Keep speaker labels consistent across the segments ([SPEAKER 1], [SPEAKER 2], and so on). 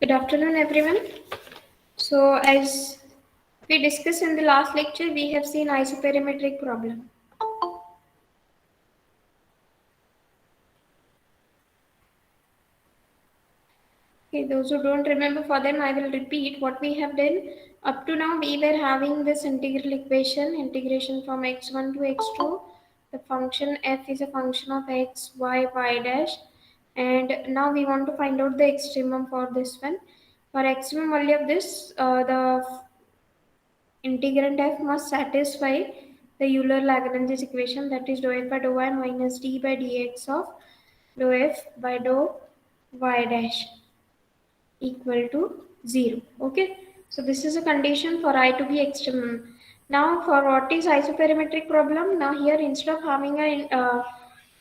[SPEAKER 1] Good afternoon, everyone. So, as we discussed in the last lecture, we have seen isoperimetric problem. Okay, those who don't remember, for them I will repeat what we have done. Up to now, we were having this integral equation, integration from x1 to x2. The function f is a function of x, y, y dash. And now we want to find out the extremum for this one. For extremum value of this, the integrand f must satisfy the Euler-Lagrange's equation, that is dou f by dou y minus d by dx of dou f by dou y dash equal to 0. Okay, so this is a condition for I to be extremum. Now for what is isoperimetric problem, now here instead of having a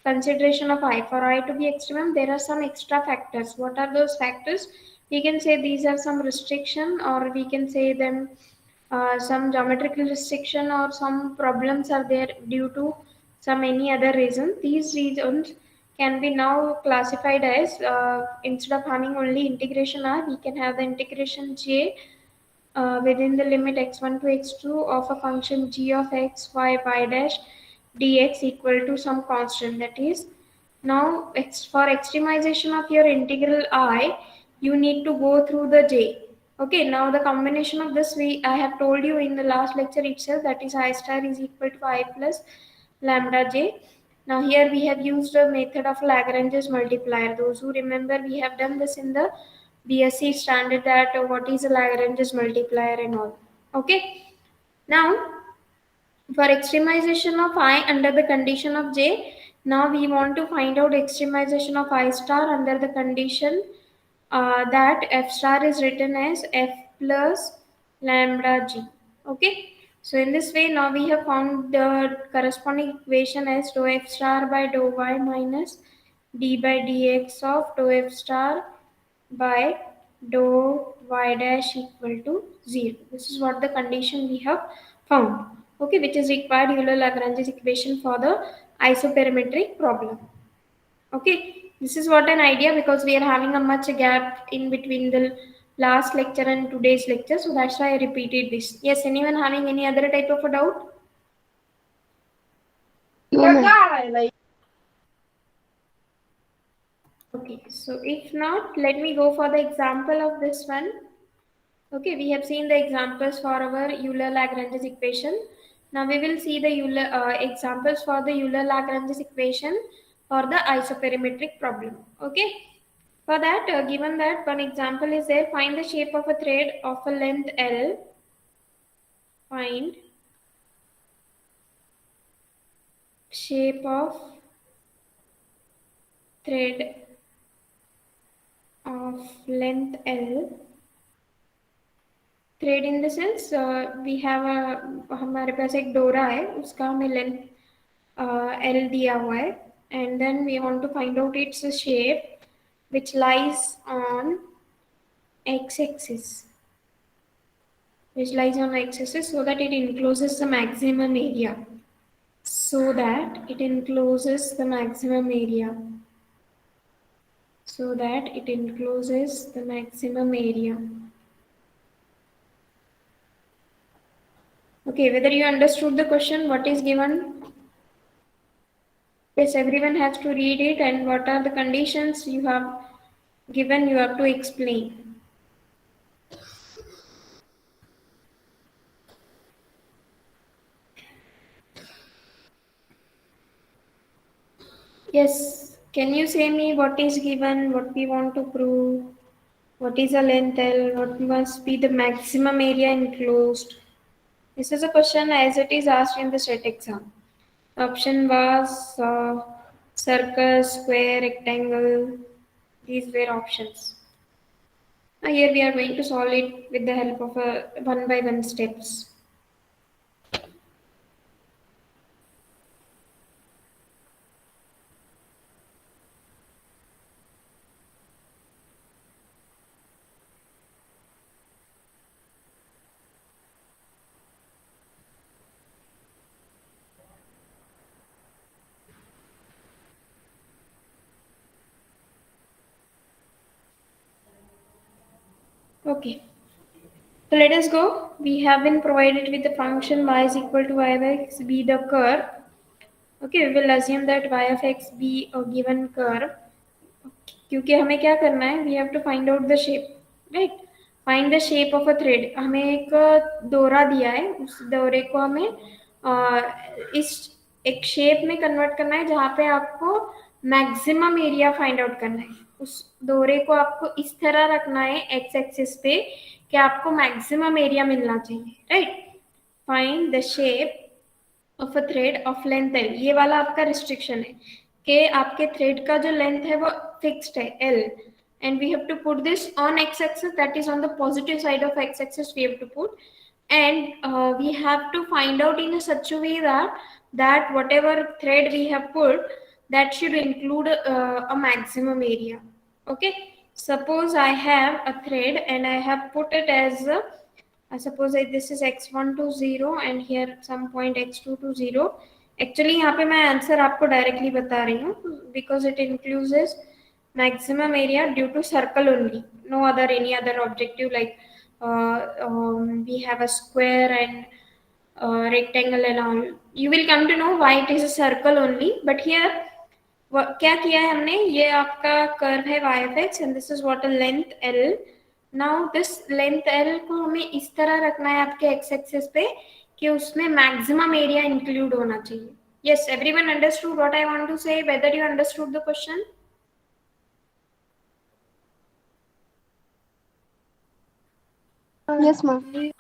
[SPEAKER 1] consideration of I, for I to be extremum there are some extra factors. What are those factors? We can say these are some restriction, or we can say them some geometrical restriction, or some problems are there due to some any other reason. These reasons can be now classified as, instead of having only integration r, we can have the integration j within the limit x1 to x2 of a function g of x, y, y dash dx equal to some constant. That is, now for extremization of your integral I, you need to go through the j. Okay, now the combination of this, I have told you in the last lecture itself, that is I star is equal to I plus lambda j. Now here we have used a method of Lagrange's multiplier. Those who remember, we have done this in the BSc standard, that what is a Lagrange's multiplier and all. Okay. Now for extremization of I under the condition of j, now we want to find out extremization of I star under the condition that f star is written as f plus lambda g. Okay. So in this way, now we have found the corresponding equation as dou f star by dou y minus d by dx of dou f star by dou y dash equal to 0. This is what the condition we have found. Okay, which is required Euler-Lagrange's equation for the isoperimetric problem. Okay, this is what an idea, because we are having a much gap in between the last lecture and today's lecture, so that's why I repeated this. Yes, anyone having any other type of a doubt?
[SPEAKER 2] No, ma'am.
[SPEAKER 1] Okay, so if not, let me go for the example of this one. Okay, we have seen the examples for our Euler-Lagrange's equation. Now we will see the examples for the Euler-Lagrange's equation for the isoperimetric problem. Okay, for that, given that one example is there, find the shape of a thread of a length L. Find shape of thread of length L. Thread in the sense we have हमारे पास एक डोरा है, उसका हमें length L दिया हुआ है, and then we want to find out its shape which lies on x-axis, so that it encloses the maximum area, so that it encloses the maximum area, Okay, whether you understood the question, what is given? Yes, everyone has to read it, and what are the conditions you have given, you have to explain. Yes, can you say me what is given, what we want to prove, what is a length L, what must be the maximum area enclosed? This is a question as it is asked in the state exam. Option was circle, square, rectangle. These were options. Now here we are going to solve it with the help of a one by one steps. Okay. So let us go. We have been provided with the function y is equal to y by x be the curve. Okay, we will assume that y of x be a given curve. क्योंकि हमें क्या करना है, we have to find out the shape, right. Find the shape of a thread. हमें एक डोरा दिया है, उस डोरे को हमें इस एक शेप में कन्वर्ट करना है जहाँ पे आपको मैक्सिमम एरिया फाइंड आउट करना है. उस डोरे को आपको इस तरह रखना है एक्स एक्सिस पे कि आपको मैक्सिमम एरिया मिलना चाहिए, right. Find the shape of a thread of length L. ये वाला आपका रिस्ट्रिक्शन है कि आपके थ्रेड का जो लेंथ है वो फिक्स्ड है L, and we have to put this on x-axis, that is on the positive side of x-axis we have to put, and we have to find out in a such a way that whatever thread we have put, that should include a maximum area. Okay, suppose I have a thread and I have put it as I suppose that this is x1 to 0 and here some point x2 to 0. Actually यहाँ पे मैं answer आपको directly बता रही हूँ because it includes maximum area due to circle only, no other any other objective like we have a square and rectangle and all. You will come to know why it is a circle only, but here क्या किया है हमने, ये आपका curve है y of x and this is what a length L. Now this length L को हमें इस तरह रखना है आपके एक्स एक्सिस पे कि उसमें मैक्सिमम एरिया इंक्लूड होना चाहिए. Yes, everyone understood what I want to say, whether you understood the question.
[SPEAKER 2] Yes ma'am.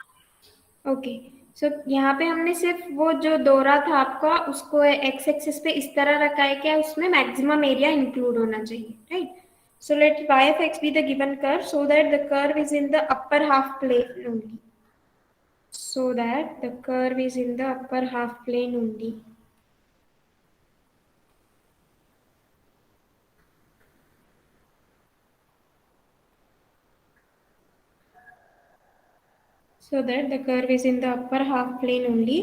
[SPEAKER 1] Okay, so यहाँ पे हमने सिर्फ वो जो डोरा था आपका उसको एक्स एक्सिस पे इस तरह रखा है कि उसमें मैक्सिमम एरिया इंक्लूड होना चाहिए, right. So let y of x be the given curve so that the curve is in the upper half plane only. So that the curve is in the upper half plane only. So that the curve is in the upper half plane only.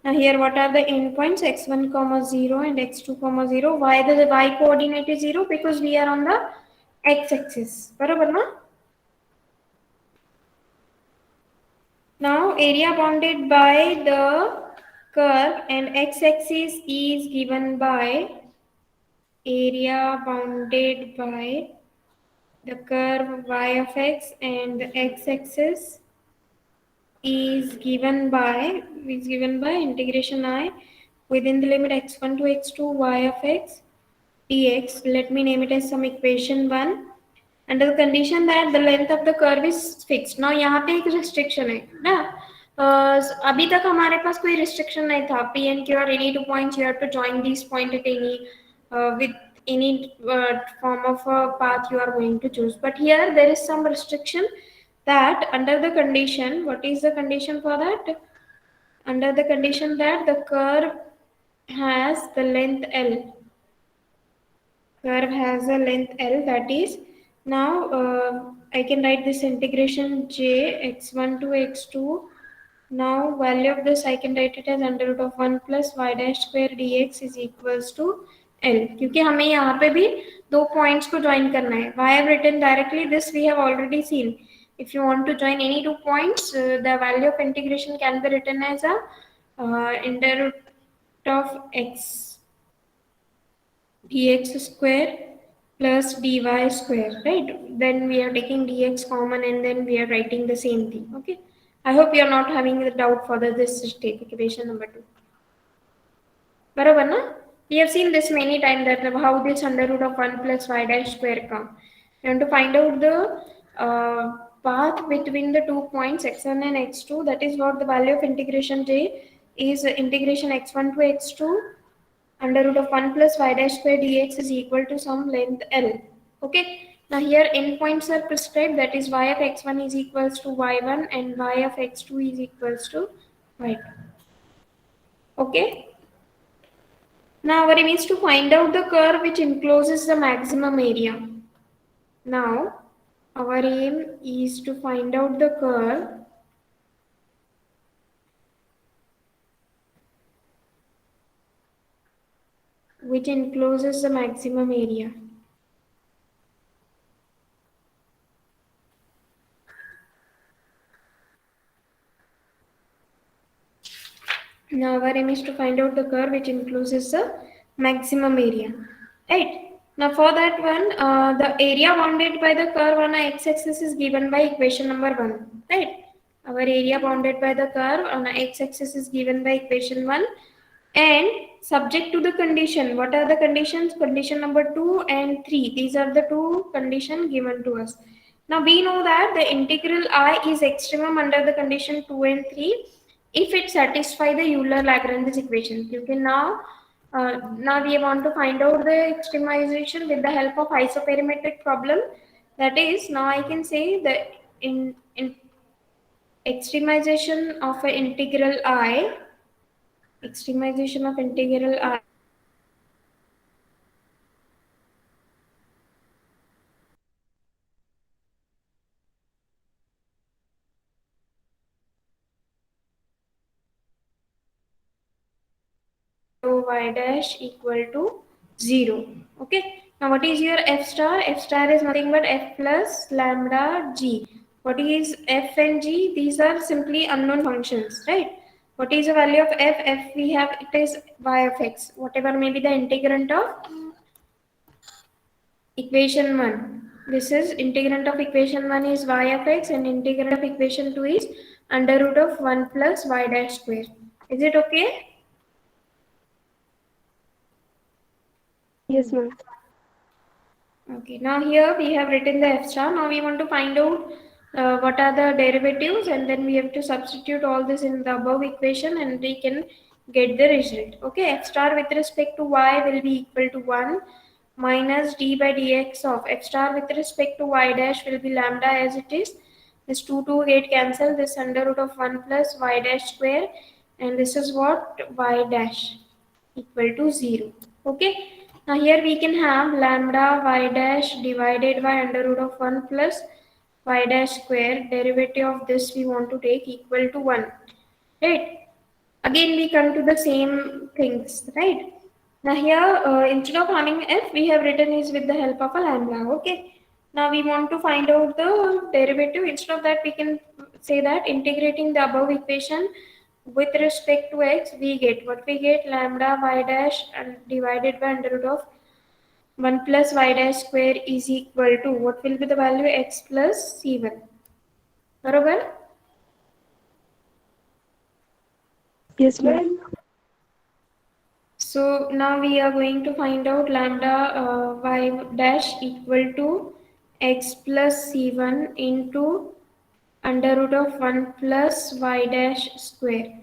[SPEAKER 1] Now here what are the endpoints, x1 comma 0 and x2 comma 0. Why the y coordinate is 0? Because we are on the x-axis. बराबर ना? Now area bounded by the curve and x-axis is given by area bounded by the curve y of x and the x-axis is given by integration I within the limit x1 to x2 y of x dx. Let me name it as some equation 1 under the condition that the length of the curve is fixed. Now यहाँ पे एक restriction है ना. अभी तक हमारे पास कोई restriction नहीं था. P and Q are any two points. You have to join these point at any with any form of a path you are going to choose. But here there is some restriction that under the condition, what is the condition for that? Under the condition that the curve has the length L. Curve has a length L, that is, now I can write this integration j x1 to x2. Now value of this I can write it as under root of 1 plus y dash square dx is equals to L. क्योंकि हमें यहाँ पे भी दो points को join करना है. Why I have written directly this we have already seen. If you want to join any two points, the value of integration can be written as a under root of x dx square plus dy square, right? Then we are taking dx common and then we are writing the same thing. Okay, I hope you are not having the doubt for this state equation number 2. बराबर ना. We have seen this many times that how this under root of 1 plus y dash square come. You want to find out the path between the 2 points x1 and x2. That is what the value of integration j is. Integration x1 to x2 under root of 1 plus y dash square dx is equal to some length L. Okay. Now here endpoints are prescribed, that is y of x1 is equals to y1 and y of x2 is equals to y2. Okay. Now our aim is to find out the curve which encloses the maximum area. Now our aim is to find out the curve which encloses the maximum area. our aim is to find out the curve which encloses the maximum area, right? Now for that one, the area bounded by the curve on a x-axis is given by equation number 1, right? Our area bounded by the curve on a x-axis is given by equation 1, and subject to the condition. What are the conditions? Condition number 2 and 3. These are the two conditions given to us. Now we know that the integral I is extremum under the condition 2 and 3 if it satisfies the Euler-Lagrange equation. You can now we want to find out the extremization with the help of isoperimetric problem. That is, now I can say the in extremization of an integral I, extremization of integral I y dash equal to 0. Okay, now what is your f star? F star is nothing but f plus lambda g. What is f and g? These are simply unknown functions, right? What is the value of f? F we have, it is y of x, whatever may be the integrand of equation 1. This is integrand of equation 1 is y of x, and integrand of equation 2 is under root of 1 plus y dash square. Is it okay?
[SPEAKER 2] Yes, ma'am.
[SPEAKER 1] Okay, now here we have written the f star. Now we want to find out what are the derivatives, and then we have to substitute all this in the above equation and we can get the result. Okay, f star with respect to y will be equal to 1 minus d by dx of f star with respect to y dash will be lambda as it is. This 2 get cancelled, this under root of 1 plus y dash square, and this is what y dash equal to 0. Okay, now here we can have lambda y dash divided by under root of 1 plus y dash square. Derivative of this we want to take equal to 1, right? Again we come to the same things, right? Now here instead of having f we have written is with the help of a lambda. Okay, now we want to find out the derivative. Instead of that we can say that integrating the above equation with respect to x, we get what we get, lambda y dash and divided by under root of 1 plus y dash square is equal to what will be the value, x plus c1. बरोबर?
[SPEAKER 2] Yes, ma'am.
[SPEAKER 1] So now we are going to find out lambda y dash equal to x plus c1 into under root of 1 plus y dash square.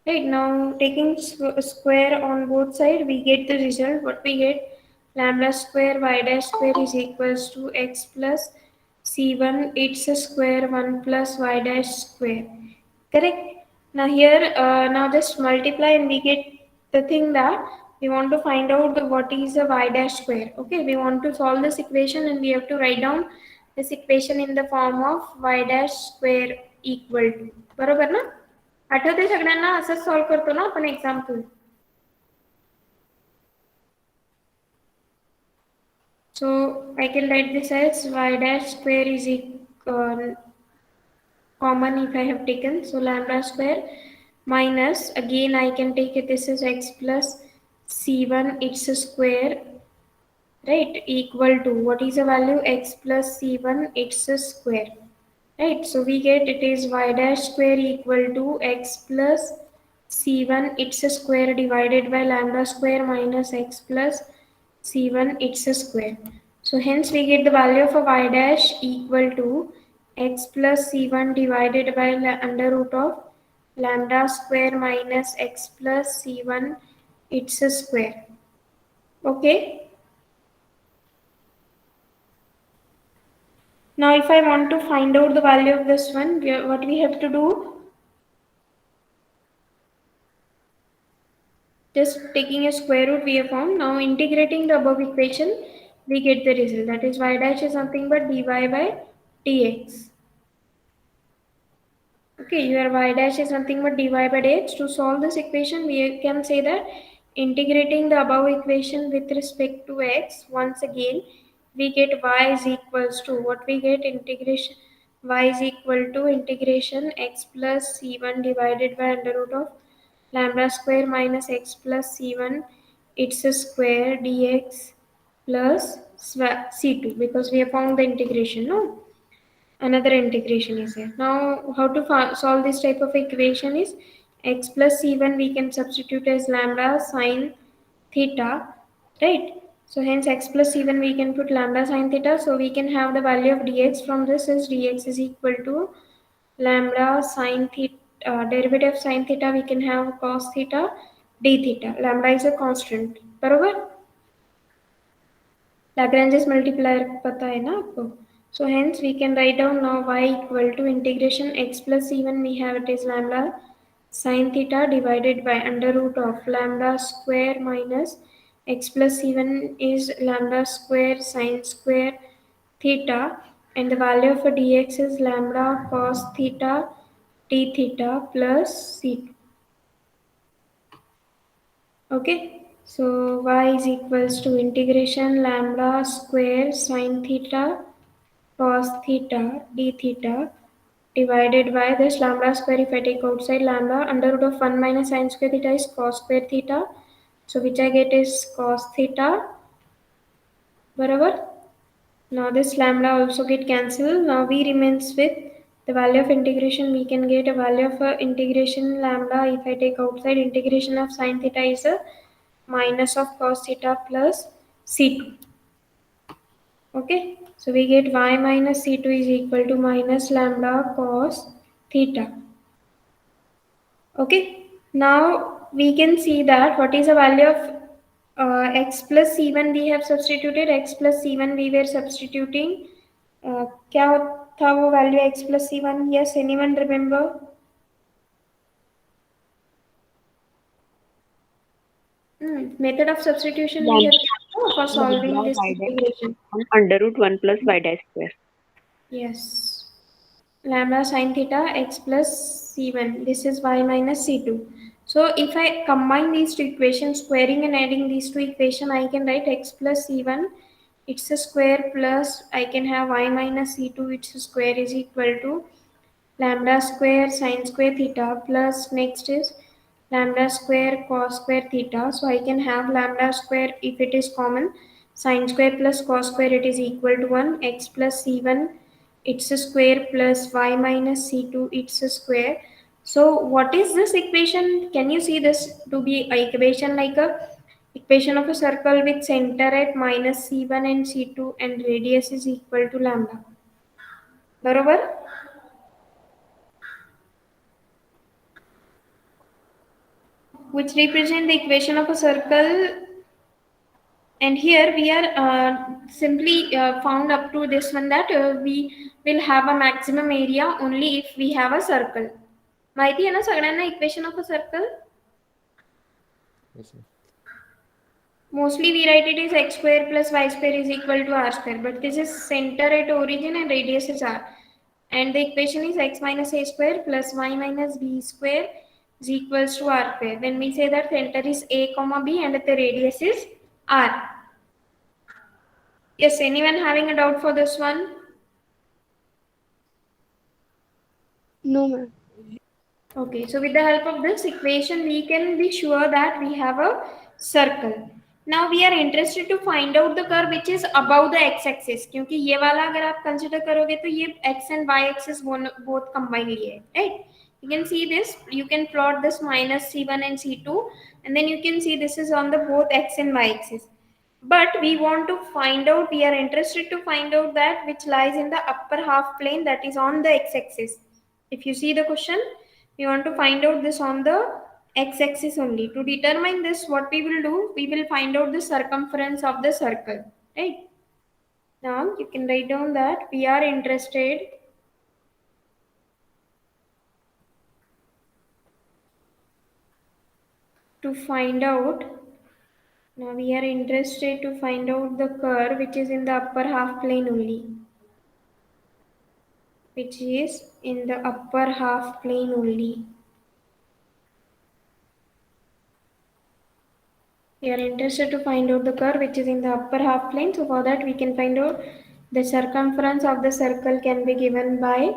[SPEAKER 1] Right, now taking square on both sides, we get the result. What we get, lambda square y dash square is equals to x plus c1, it's a square 1 plus y dash square. Correct? Now here, now just multiply and we get the thing that we want to find out what is a y dash square. Okay, we want to solve this equation and we have to write down this equation in the form of y dash square equal to. बरोबर ना? आठवते सगळ्यांना असंच solve करतो ना आपण example. So I can write this as y dash square is equal common if I have taken, so lambda square minus, again I can take it, this is x plus c1, it's a square, right, equal to what is the value, x plus c1, it's a square, right? So we get it is y dash square equal to x plus c1, it's a square divided by lambda square minus x plus c1, it's a square. So hence we get the value of a y dash equal to x plus c1 divided by under root of lambda square minus x plus c1, it's a square. Okay. Now if I want to find out the value of this one, what we have to do, just taking a square root we have found. Now integrating the above equation, we get the result. That is y dash is nothing but dy by dx. Okay, your y dash is nothing but dy by dx. To solve this equation, we can say that integrating the above equation with respect to x, once again, we get y is equals to what we get, integration y is equal to integration x plus c1 divided by under root of lambda square minus x plus c1 its a square dx plus c2 because we have found the integration, no? Another integration is here. Now, how to solve this type of equation is x plus c1 we can substitute as lambda sine theta, right? So hence x plus c1 we can put lambda sine theta. So we can have the value of dx from this is dx is equal to lambda sine theta, derivative of sine theta we can have cos theta d theta. Lambda is a constant, बरोबर? Lagrange's multiplier पता है ना आपको? So hence we can write down now y equal to integration x plus c1 we have it is lambda sine theta divided by under root of lambda square minus x plus c1 is lambda square sine square theta and the value of a dx is lambda cos theta d theta plus c2. Okay, so y is equals to integration lambda square sine theta cos theta d theta divided by this lambda square. If I take outside lambda, under root of 1 minus sine square theta is cos square theta. So which I get is cos theta. Barabar? Now this lambda also get cancelled. Now we remains with the value of integration. We can get a value of integration lambda. If I take outside integration of sine theta is a minus of cos theta plus c2. Okay, so we get y minus c2 is equal to minus lambda cos theta. Okay, now we can see that what is the value of x plus c1 we have substituted, x plus c1 we were substituting. क्या था वो value x plus c1? Yes, anyone remember? Method of substitution we have used for solving
[SPEAKER 2] Lambda
[SPEAKER 1] this
[SPEAKER 2] y dash
[SPEAKER 1] integration.
[SPEAKER 2] on under root 1 plus y dash square.
[SPEAKER 1] Yes. Lambda sine theta x plus c1. This is y minus c2. So if I combine these two equations, squaring and adding these two equations, I can write x plus c1. It's a square plus I can have y minus c2. It's a square is equal to lambda square sine square theta plus next is lambda square cos square theta. So I can have lambda square if it is common sine square plus cos square it is equal to 1 x plus c1 it's a square plus y minus c2 it's a square. So what is this equation? Can you see this to be a equation like a equation of a circle with center at minus c1 and c2 and radius is equal to lambda. बरोबर? Which represent the equation of a circle, and here we are simply found up to this one that we will have a maximum area only if we have a circle. माहिती आहे ना सगळ्यांना equation of a circle?
[SPEAKER 3] Yes, ma'am.
[SPEAKER 1] Mostly we write it is x square plus y square is equal to r square, but this is center at origin and radius is r. And the equation is x minus a square plus y minus b square is equals to r square. Then we say that center is a comma b and the radius is r. Yes, anyone having a doubt for this one?
[SPEAKER 2] No, ma'am.
[SPEAKER 1] Okay, so with the help of this equation, we can be sure that we have a circle. Now we are interested to find out the curve which is above the x-axis. क्योंकि ये वाला अगर आप consider करोगे तो ये x and y-axis both combine लिए है, right? You can see this. You can plot this minus c1 and c2, and then you can see this is on the both x and y-axis. But we want to find out. We are interested to find out that which lies in the upper half plane that is on the x-axis. If you see the question, we want to find out this on the x-axis only. To determine this, what we will do, we will find out the circumference of the circle, right? Now you can write down that we are interested to find out. Now we are interested to find out the curve which is in the upper half plane only. Which is in the upper half plane only. We are interested to find out the curve which is in the upper half plane. So for that we can find out the circumference of the circle can be given by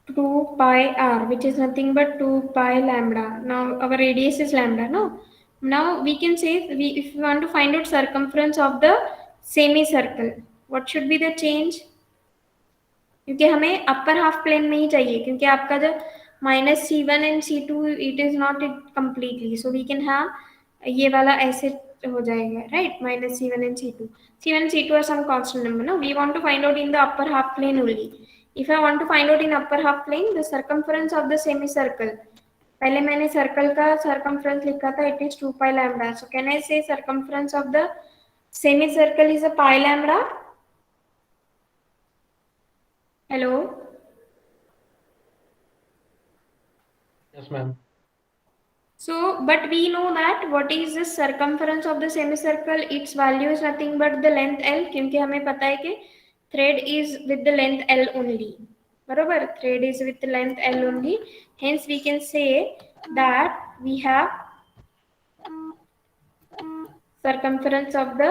[SPEAKER 1] 2 pi r, which is nothing but 2 pi lambda. Now our radius is lambda, no? Now we can say if we want to find out circumference of the semicircle, what should be the change? क्योंकि हमें अपर half plane में ही चाहिए, क्योंकि आपका जो -c1 and c2 it is not it completely, so we can have ये वाला ऐसे हो जाएगा, right? -c1 and c2 c1 are some constant number, no? We want to find out in the upper half plane only. If I want to find out in upper half plane the circumference of the semi circle, पहले मैंने circle का circumference लिखा था, it is 2 pi lambda. So can I से circumference of the semi circle is a pi lambda? Hello?
[SPEAKER 3] Yes, ma'am.
[SPEAKER 1] So, but we know that what is the circumference of the semicircle? Its value is nothing but the length L, क्योंकि हमें पता है कि thread is with the length L only. बरोबर? Thread is with the length L only. Hence, we can say that we have circumference of the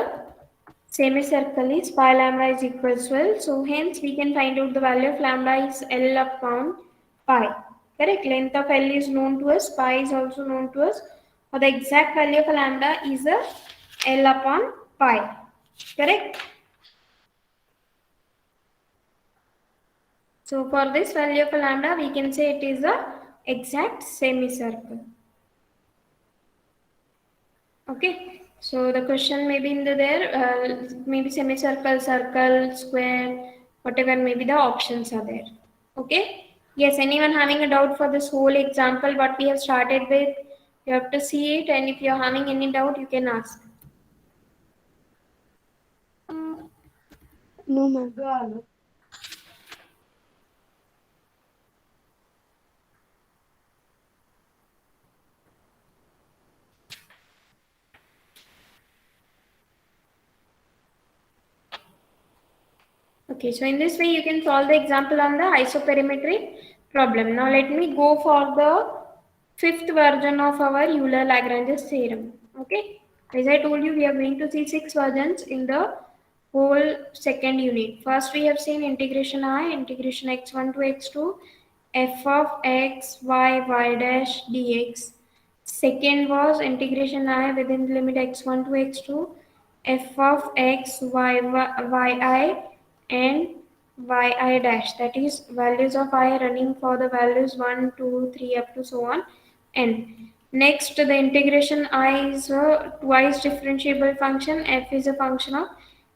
[SPEAKER 1] semicircle is pi lambda is equal to L. So hence we can find out the value of lambda is L upon pi. Correct? Length of L is known to us, pi is also known to us. For the exact value of lambda is a L upon pi. Correct? So for this value of lambda, we can say it is a exact semicircle. Okay, so the question may be in the there, maybe semicircle, circle, square, whatever maybe the options are there. Okay, yes, anyone having a doubt for this whole example what we have started with, you have to see it, and if you're having any doubt you can ask.
[SPEAKER 2] No, ma'am.
[SPEAKER 1] Okay, so in this way you can solve the example on the isoperimetric problem. Now let me go for the fifth version of our Euler-Lagrange's theorem. Okay, as I told you, we are going to see 6 versions in the whole second unit. First we have seen integration I, integration x1 to x2, f of x, y, y dash dx. Second was integration I within the limit x1 to x2, f of x, y, yi and yi dash, that is values of I running for the values 1, 2, 3 up to so on n. Next, the integration I is a twice differentiable function, f is a function of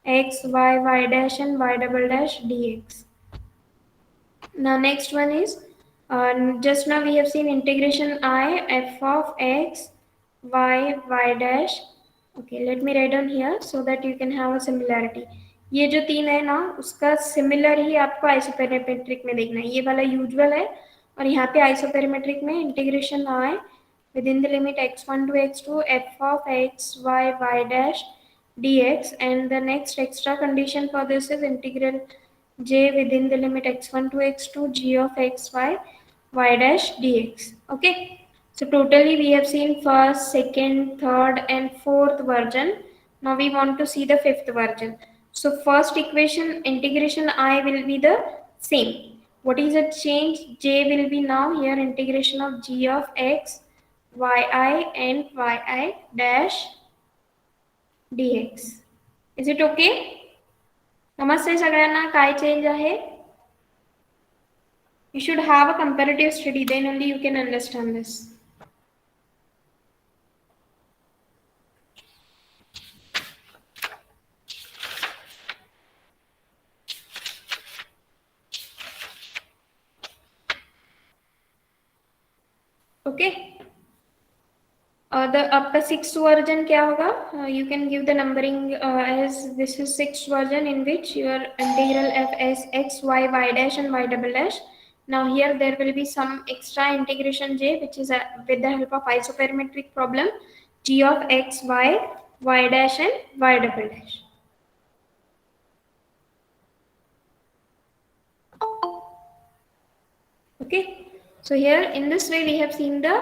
[SPEAKER 1] x, y dash and y double dash dx. Now next one is, just now we have seen integration I, f of x, y dash. Okay, let me write down here so that you can have a similarity. ये जो तीन है ना, उसका similar ही आपको आइसोपेरिमेट्रिक में देखना है. ये वाला यूजुअल है और यहाँ पे आइसोपेरिमेट्रिक में इंटीग्रेशन आए within the limit x1 to x2 f of x y dash dx, and the next extra condition for this is integral j within the limit x1 to x2 g of x y dash dx. Okay, so totally we have seen first, second, third and fourth version. Now we want to see the fifth version. So first equation integration I will be the same. What is the change? J will be now here integration of g of x yi and yi dash dx. Is it okay? नमस्ते सगळ्यांना. काय change आहे? You should have a comparative study, then only you can understand this. Okay. The आपका sixth version क्या होगा? You can give the numbering as this is sixth version in which your integral f s x y dash and y double dash. Now here there will be some extra integration j which is with the help of isoperimetric problem g of x y dash and y double dash. Okay, so here in this way we have seen the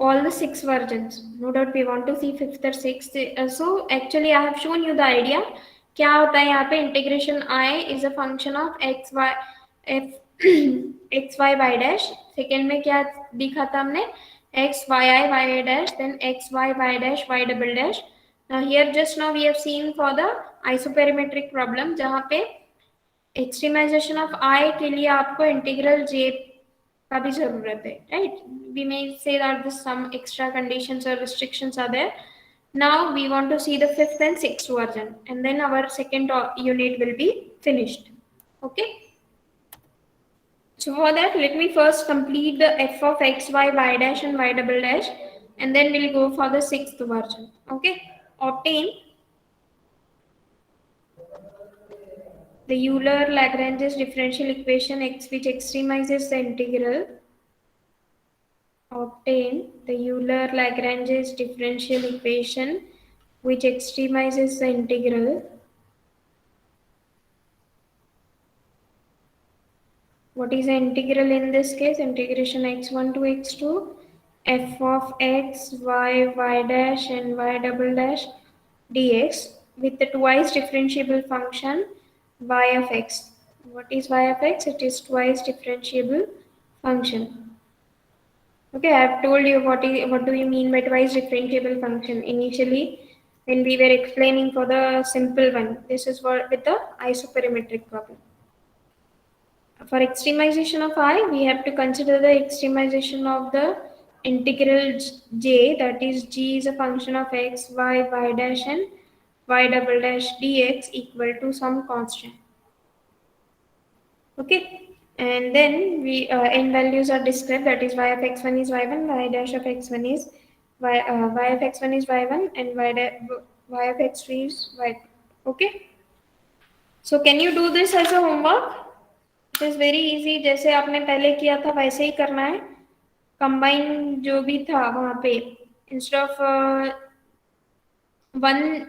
[SPEAKER 1] all the 6 versions. No doubt we want to see fifth or sixth. So actually I have shown you the idea. क्या होता है यहाँ पे integration I is a function of x y f x y y dash, second में क्या दिखा था हमने, x y I y dash, then x y y dash y double dash. Now here just now we have seen for the isoperimetric problem जहाँ पे एक्सट्रीमाइजेशन of आई के लिए आपको इंटीग्रल जे का भी जरूरत है, right. We may say that the some extra conditions और restrictions are there. Now we want to see the fifth and sixth version, and then our second unit will be finished. Okay. So for that, let me first complete the f of x, y, y dash and y double dash, and then we'll go for the sixth version. Okay. Obtain the Euler-Lagrange's differential equation x which extremizes the integral. Obtain the Euler-Lagrange's differential equation which extremizes the integral. What is the integral in this case? Integration x1 to x2 f of x, y, y dash and y double dash dx with the twice differentiable function y of x. What is y of x? It is twice differentiable function. Okay, I have told you what do you mean by twice differentiable function initially when we were explaining for the simple one. This is for with the isoperimetric problem. For extremization of I, we have to consider the extremization of the integral j, that is g is a function of x, y, y dash and y double dash dx equal to some constant. Okay, and then we n values are described, that is y of x1 is y1, y dash of x1 is y of x1 is y1 and y of x2 is y2. Okay, so can you do this as a homework? It is very easy, जैसे आपने पहले किया था वैसे ही करना है. Combine जो भी था वहाँ पे instead of 1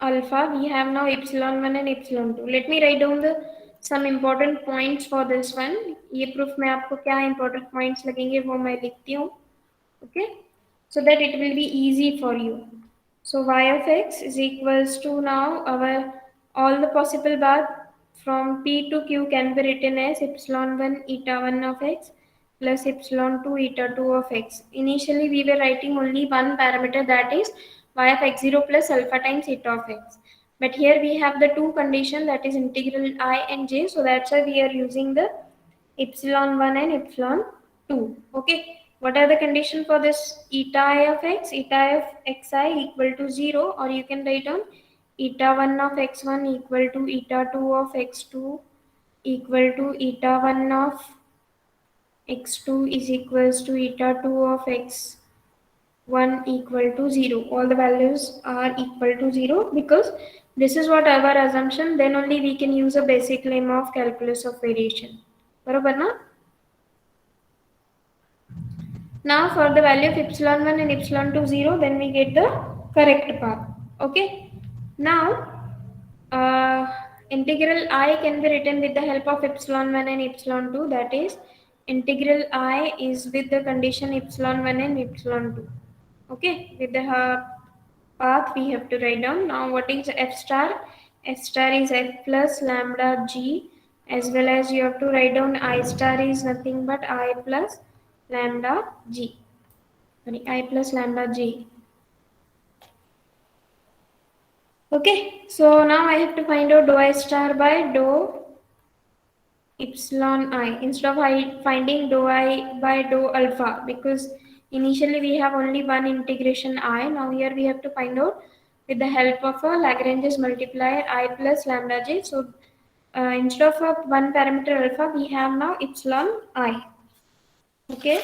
[SPEAKER 1] alpha we have now epsilon 1 and epsilon 2. Let me write down the some important points for this one. ये प्रूफ में आपको क्या important points लगेंगे वो मैं लिखती हूँ. Okay, so that it will be easy for you. So y of x is equals to, now our all the possible path from p to q can be written as epsilon 1 eta 1 of x plus epsilon 2 eta 2 of x. Initially we were writing only one parameter, that is y of x0 plus alpha times eta of x. But here we have the two condition, that is integral I and j, so that's why we are using the epsilon 1 and epsilon 2. Okay, what are the condition for this eta I of x? Eta I of xi equal to 0, or you can write down eta 1 of x1 equal to eta 2 of x2 equal to eta 1 of x2 is equals to eta 2 of x1 equal to 0. All the values are equal to 0 because this is what our assumption. Then only we can use a basic lemma of calculus of variation. बरोबर ना? Now for the value of epsilon 1 and epsilon 2 0, then we get the correct path. Okay. Now integral I can be written with the help of epsilon 1 and epsilon 2, that is integral I is with the condition epsilon 1 and epsilon 2. Okay, with the path we have to write down. Now what is f star? F star is f plus lambda g, as well as you have to write down I star is nothing but I plus lambda g. Sorry, I plus lambda g. Okay, so now I have to find out dou I star by dou epsilon I, instead of finding dou I by dou alpha, because initially we have only one integration I. Now here we have to find out with the help of a Lagrange's multiplier I plus lambda j. So instead of one parameter alpha, we have now epsilon I. Okay.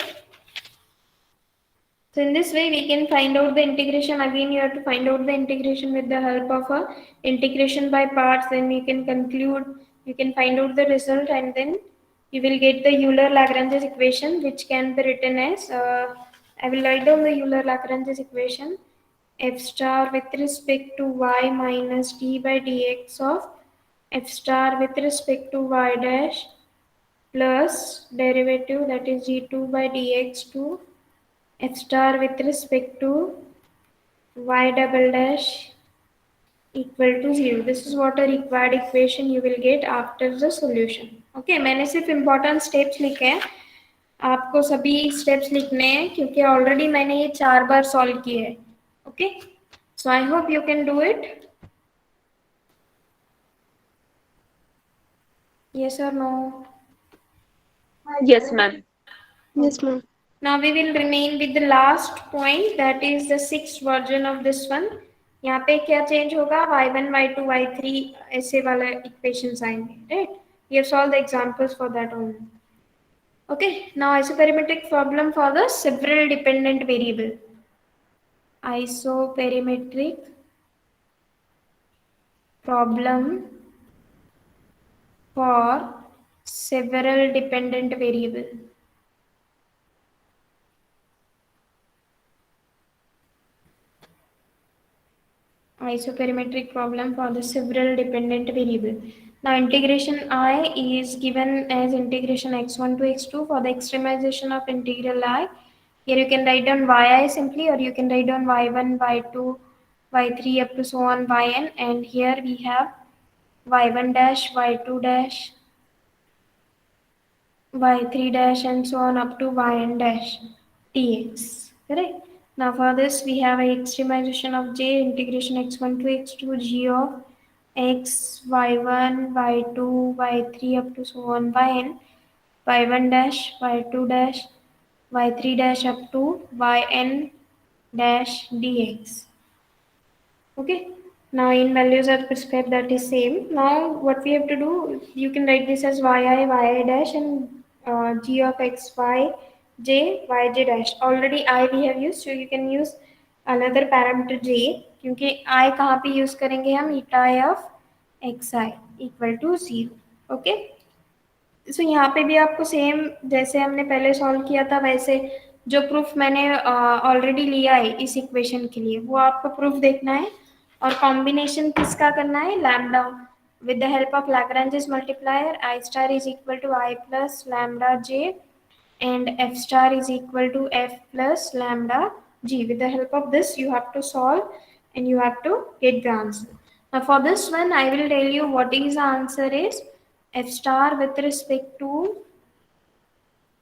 [SPEAKER 1] So in this way we can find out the integration. Again you have to find out the integration with the help of a integration by parts, then you can conclude, you can find out the result, and then you will get the Euler-Lagrange's equation, which can be written as, I will write down the Euler-Lagrange's equation, f star with respect to y minus d by dx of f star with respect to y dash plus derivative, that is g2 by dx to f star with respect to y double dash equal to 0. This is what a required equation you will get after the solution. Okay, मैंने सिर्फ important steps लिखे हैं, आपको सभी steps लिखने हैं क्योंकि already मैंने ये 4 बार solve किए हैं. Okay, so I hope you can do it. Yes or no?
[SPEAKER 2] Yes, ma'am. Yes, ma'am.
[SPEAKER 1] Now we will remain with the last point, that is the sixth version of this one. यहाँ पे क्या change होगा, y1 y2 y3 ऐसे वाला equations आएंगे, right. We have solved the examples for that only. Okay, now isoperimetric problem for the several dependent variable. Isoperimetric problem for several dependent variable. Isoperimetric problem for the several dependent variable. Now integration I is given as integration x1 to x2 for the extremization of integral I. Here you can write down yi simply, or you can write down y1, y2, y3 up to so on yn, and here we have y1 dash, y2 dash, y3 dash, and so on up to yn dash dx. Correct? Now for this we have a extremization of j, integration x1 to x2 g of x, y1, y2, y3 up to so on yn, y1 dash, y2 dash, y3 dash up to yn dash dx. Okay, now in values are prescribed, that is same. Now what we have to do, you can write this as yi dash and g of x, y, j, yj dash. Already I we have used, so you can use another parameter j, क्योंकि I कहाँ पे use करेंगे हम, eta I of xi equal to 0. Okay, सो यहाँ पे भी आपको same जैसे हमने पहले सॉल्व किया था वैसे जो प्रूफ मैंने ऑलरेडी लिया है इस इक्वेशन के लिए वो आपको प्रूफ देखना है, और कॉम्बिनेशन किसका करना है, lambda with the help of Lagrange's multiplier. I star is equal to I plus lambda j and f star is equal to f plus lambda g. With the help of this you have to solve and you have to get the answer. Now for this one I will tell you what is the answer is f star with respect to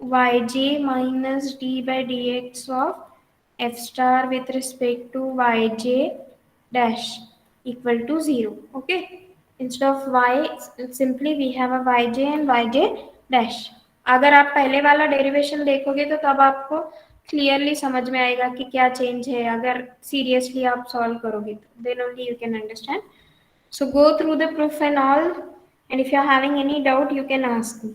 [SPEAKER 1] yj minus d by dx of f star with respect to yj dash equal to 0. Okay, instead of y simply we have a yj and yj dash. अगर आप पहले वाला derivation देखोगे तो तब आपको clearly समझ में आएगा कि क्या चेंज है, अगर सीरियसली आप सॉल्व करोगे तो then only you can understand. So go through the proof and all, and if you are having any doubt you can ask me.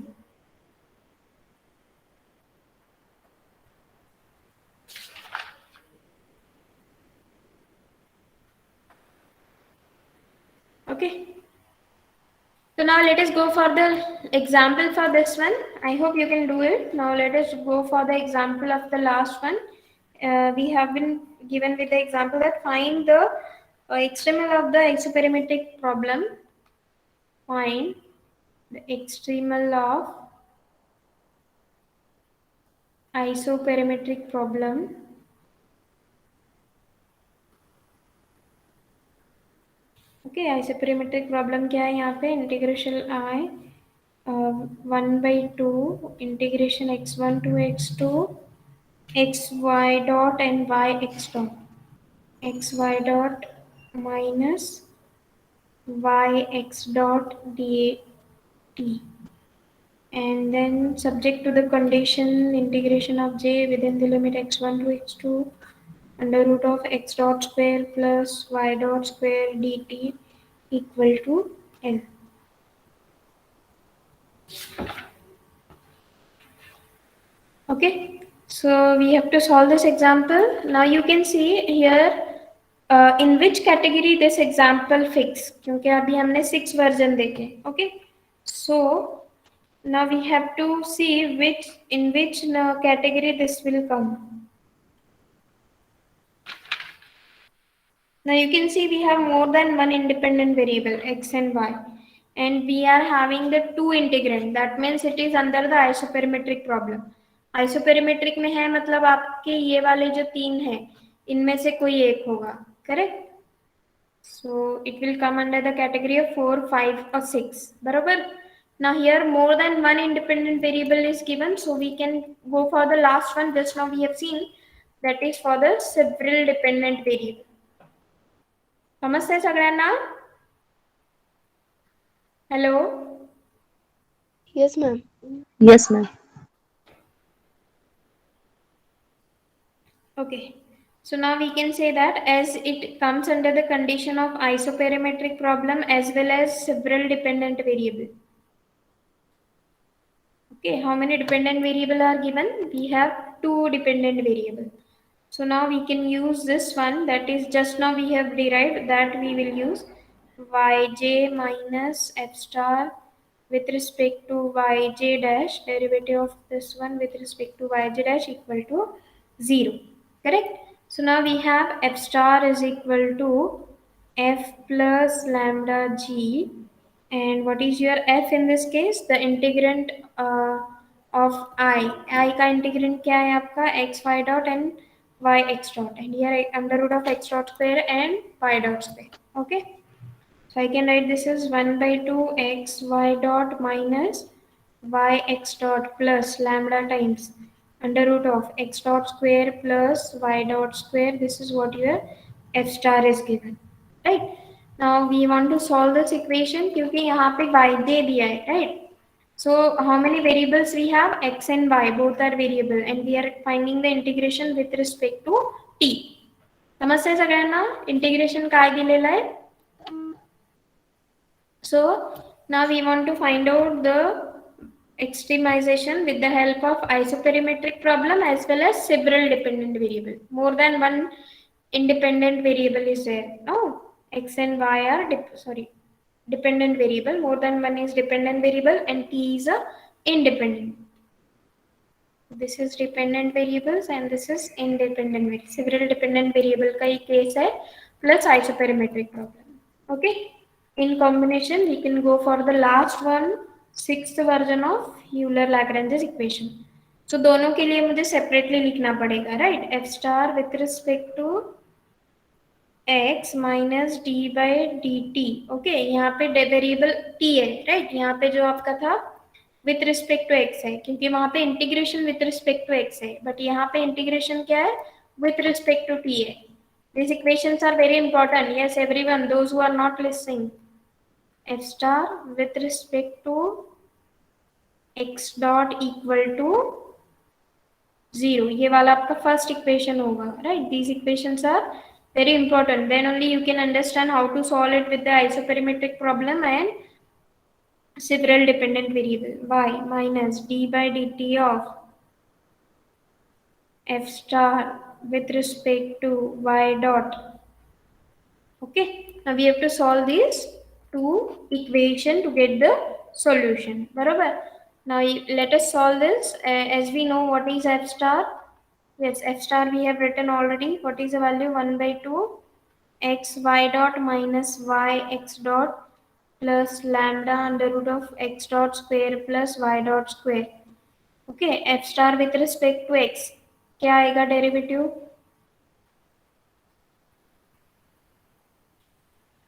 [SPEAKER 1] Okay, so now let us go for the example for this one. I hope you can do it. Now let us go for the example of the last one. We have been given with the example that find the extremal of the isoperimetric problem. Find the extremal of isoperimetric problem okay. Isoperimetric problem क्या है यहाँ पे, integration I 1/2 integration x1 to x2 xy dot and yx dot xy dot minus yx dot dt, and then subject to the condition integration of j within the limit x1 to x2 under root of x dot square plus y dot square dt equal to L. Okay, so we have to solve this example. Now you can see here in which category this example fits, क्योंकि अभी हमने 6 version देखे. Okay, so now we have to see in which category this will come. Now you can see we have more than one independent variable x and y, and we are having the two integrand. That means it is under the isoperimetric problem. Isoperimetric में है मतलब आपके ये वाले जो तीन हैं इनमें से कोई एक होगा, correct. So it will come under the category of 4, 5 or 6. Barabar? Now here more than one independent variable is given, so we can go for the last one. Just now we have seen that is for the several dependent variable. समजतंय सगळ्यांना? Hello?
[SPEAKER 2] Yes, ma'am.
[SPEAKER 4] Yes, ma'am.
[SPEAKER 1] Okay. So now we can say that as it comes under the condition of isoperimetric problem as well as several dependent variable. Okay, how many dependent variable are given? We have two dependent variable. So now we can use this one, that is just now we have derived, that we will use yj minus f star with respect to yj dash, derivative of this one with respect to yj dash equal to 0. Correct? So now we have f star is equal to f plus lambda g, and what is your f in this case? The integrand of I का integrand क्या है आपका? x y dot and y x dot, and here under root of x dot square and y dot square. Okay, so I can write this as 1 by 2 x y dot minus y x dot plus lambda times under root of x dot square plus y dot square. This is what your f star is given, right? Now we want to solve this equation क्योंकि यहाँ पे y दे दिया है, right? So how many variables we have? X and y both are variable, and we are finding the integration with respect to t. समजतंय सगळ्यांना? Integration काय दिलेलं आहे? So now we want to find out the extremization with the help of isoperimetric problem as well as several dependent variable. More than one independent variable is there. No, x and y are dependent variable. More than one is dependent variable, and t is a independent. This is dependent variables and this is independent variable. Several dependent variable का ही case है plus isoperimetric problem. Okay. In combination, we can go for the last one, sixth version of Euler-Lagrange's equation. So दोनों के लिए मुझे separately लिखना पड़ेगा, right? F star with respect to x minus d by dt. Okay, यहाँ पे variable t है, right? यहाँ पे जो आपका था with respect to x है, क्योंकि वहाँ पे integration with respect to x है, but यहाँ पे इंटीग्रेशन क्या है? With respect to t है. These equations are very important. Yes, everyone, those who are not listening. F star with respect to x dot equal to 0. ये वाला आपका first equation होगा, right? These equations are very important. Then only you can understand how to solve it with the isoperimetric problem and several dependent variable. Y minus d by dt of f star with respect to y dot. Okay, now we have to solve these two equation to get the solution. Barabar? Now let us solve this. As we know what is f star. Yes, f star we have written already. What is the value? 1 by 2 x y dot minus y x dot plus lambda under root of x dot square plus y dot square. Okay, f star with respect to x. क्या आएगा derivative?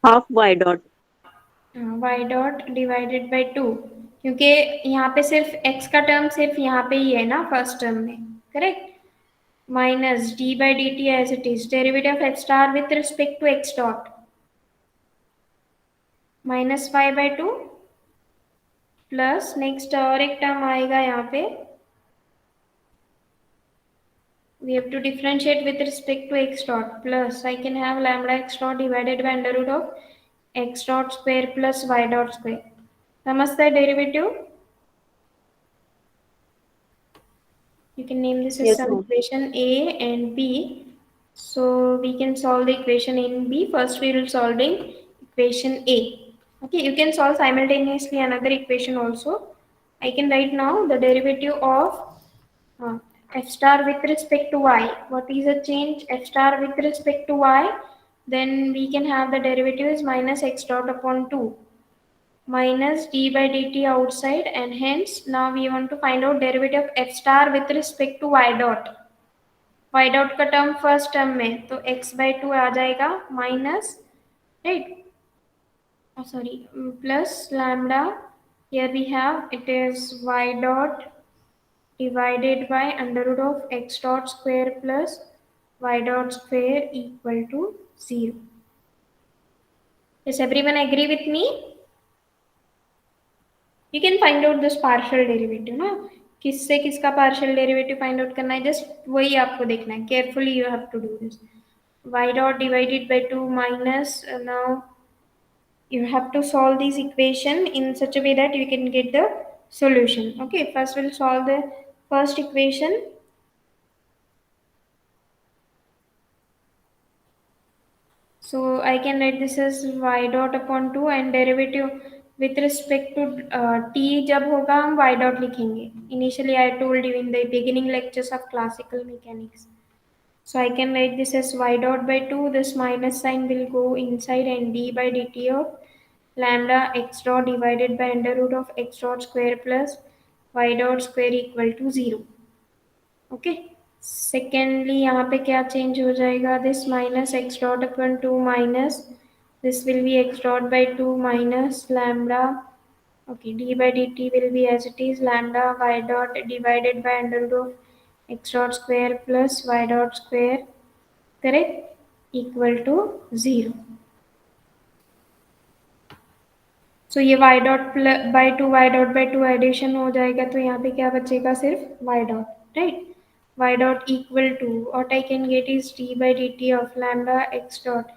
[SPEAKER 4] Half y dot.
[SPEAKER 1] y dot divided by 2, क्योंकि यहाँ पे सिर्फ x का term सिर्फ यहाँ पे ही है ना फर्स्ट टर्म में, correct? Minus d by dt as it is, derivative of f star with respect to x dot minus y by 2 plus next और एक टर्म आएगा यहाँ पे, we have to differentiate with respect to x dot plus I can have lambda x dot divided by under root of x dot square plus y dot square. समझता है derivative? You can name this as
[SPEAKER 4] Yes,
[SPEAKER 1] some
[SPEAKER 4] ma'am.
[SPEAKER 1] equation A and B. So we can solve the equation A and B. First we will solving equation A. Okay, you can solve simultaneously another equation also. I can write now the derivative of f star with respect to y. What is the change? F star with respect to y. Then we can have the derivative is minus x dot upon 2 minus d by dt outside, and hence now we want to find out derivative of f star with respect to y dot. Y dot का term first term में तो x by 2 आ जाएगा minus right? Oh, sorry, plus lambda. Here we have it is y dot divided by under root of x dot square plus y dot square equal to 0. Does everyone agree with me? You can find out this partial derivative ना, किससे किसका partial derivative find out करना है, just वही आपको देखना है. Carefully you have to do this. Y dot divided by 2 minus now you have to solve this equation in such a way that you can get the solution. Okay, first we'll solve the first equation. So I can write this as y dot upon 2 and derivative with respect to t जब होगा हम y dot लिखेंगे. Initially I told you in the beginning lectures of classical mechanics. So I can write this as y dot by 2. This minus sign will go inside and d by dt of lambda x dot divided by under root of x dot square plus y dot square equal to 0. Okay. Secondly यहाँ पे क्या change हो जाएगा, this minus x dot upon 2 minus this will be x dot by 2 minus lambda. Okay, d by d t will be as it is lambda y dot divided by under root of x dot square plus y dot square, correct, equal to 0. So ये y dot by 2 y dot by 2 addition हो जाएगा तो यहाँ पे क्या बचेगा, सिर्फ y dot, right. Y dot equal to what I can get is d by dt of lambda x dot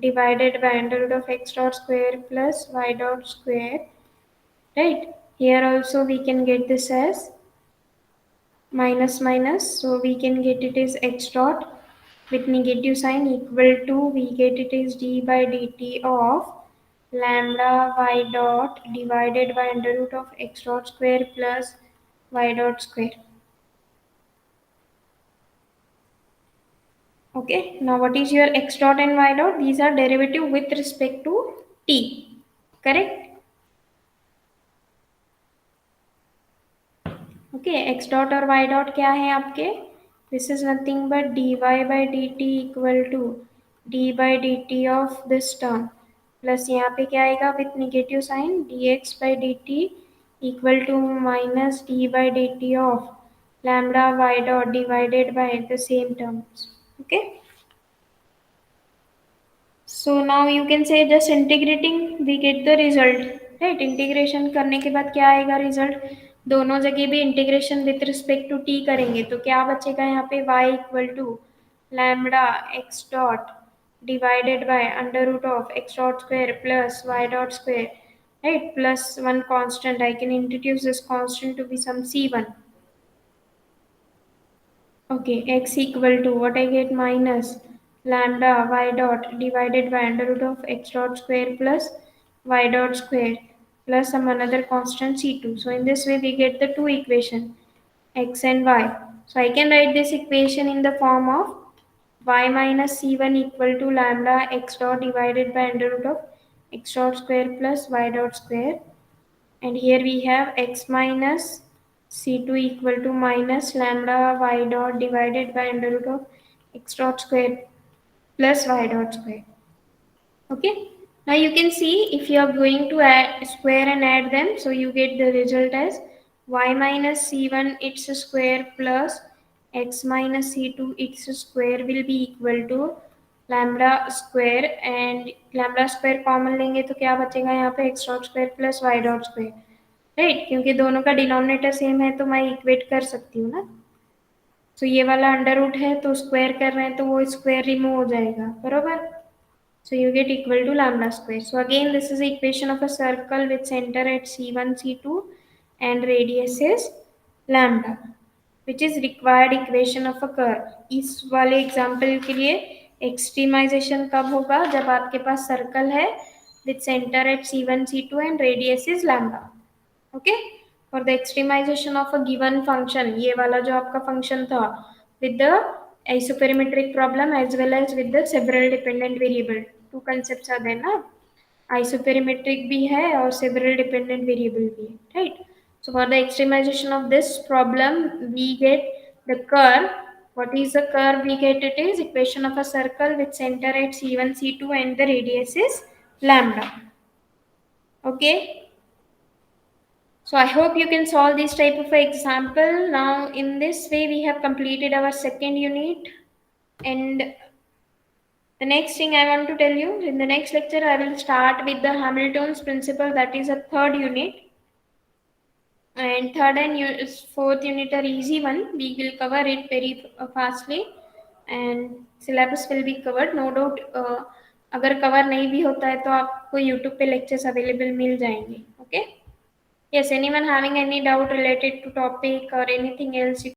[SPEAKER 1] divided by under root of x dot square plus y dot square, right. Here also we can get this as minus minus, so we can get it is x dot with negative sign equal to, we get it is d by dt of lambda y dot divided by under root of x dot square plus y dot square. Okay, now what is your x dot and y dot? These are derivative with respect to t, correct? Okay, x dot और y dot क्या है आपके? This is nothing but dy by dt equal to d by dt of this term plus यहाँ पे क्या आएगा with negative sign dx by dt equal to minus d by dt of lambda y dot divided by the same terms. Okay. So now you can say just integrating we get the result, right. Integration करने के बाद क्या आएगा result, दोनों जगह भी integration with respect to t करेंगे तो क्या बचेगा यहाँ पे y equal to lambda x dot divided by under root of x dot square plus y dot square, right, plus one constant. I can introduce this constant to be some c1. Okay, x equal to what I get minus lambda y dot divided by under root of x dot square plus y dot square plus some another constant c2. So in this way we get the two equation x and y. So I can write this equation in the form of y minus c1 equal to lambda x dot divided by under root of x dot square plus y dot square, and here we have x minus c2 equal to minus lambda y dot divided by under root of x dot square plus y dot square. Okay, now you can see if you are going to add square and add them, so you get the result as y minus c1 its square plus x minus c2 its square will be equal to lambda square, and lambda square common लेंगे तो क्या बचेगा यहाँ पे x dot square plus y dot square, right, क्योंकि दोनों का denominator same है तो मैं इक्वेट कर सकती हूँ ना. तो ये वाला अंडर रूट है तो स्क्वायर कर रहे हैं तो वो स्क्वायर रिमूव हो जाएगा, बरोबर. So you get equal to lambda square. So again this is the equation of a circle with center at c1 c2 and radius is lambda, which is required equation of a curve. इस वाले example के लिए एक्सट्रीमाइजेशन कब होगा, जब आपके पास circle है with center at c1 c2 and radius is lambda. Okay, for the extremization of a given function, ये वाला जो आपका function था with the isoperimetric problem as well as with the several dependent variable, two concepts are there ना, isoperimetric भी है और several dependent variable भी है, right. So for the extremization of this problem we get the curve What is the curve we get? It is equation of a circle with center at C1, C2 and the radius is lambda. Okay. So I hope you can solve this type of example. Now in this way we have completed our second unit, and the next thing I want to tell you, in the next lecture I will start with the Hamilton's principle, that is a third unit. And third and fourth unit are easy one. We will cover it very fastly and syllabus will be covered. No doubt अगर cover नहीं भी होता है तो आपको YouTube पे lectures available मिल जाएंगे. Okay? Yes, anyone having any doubt related to topic or anything else?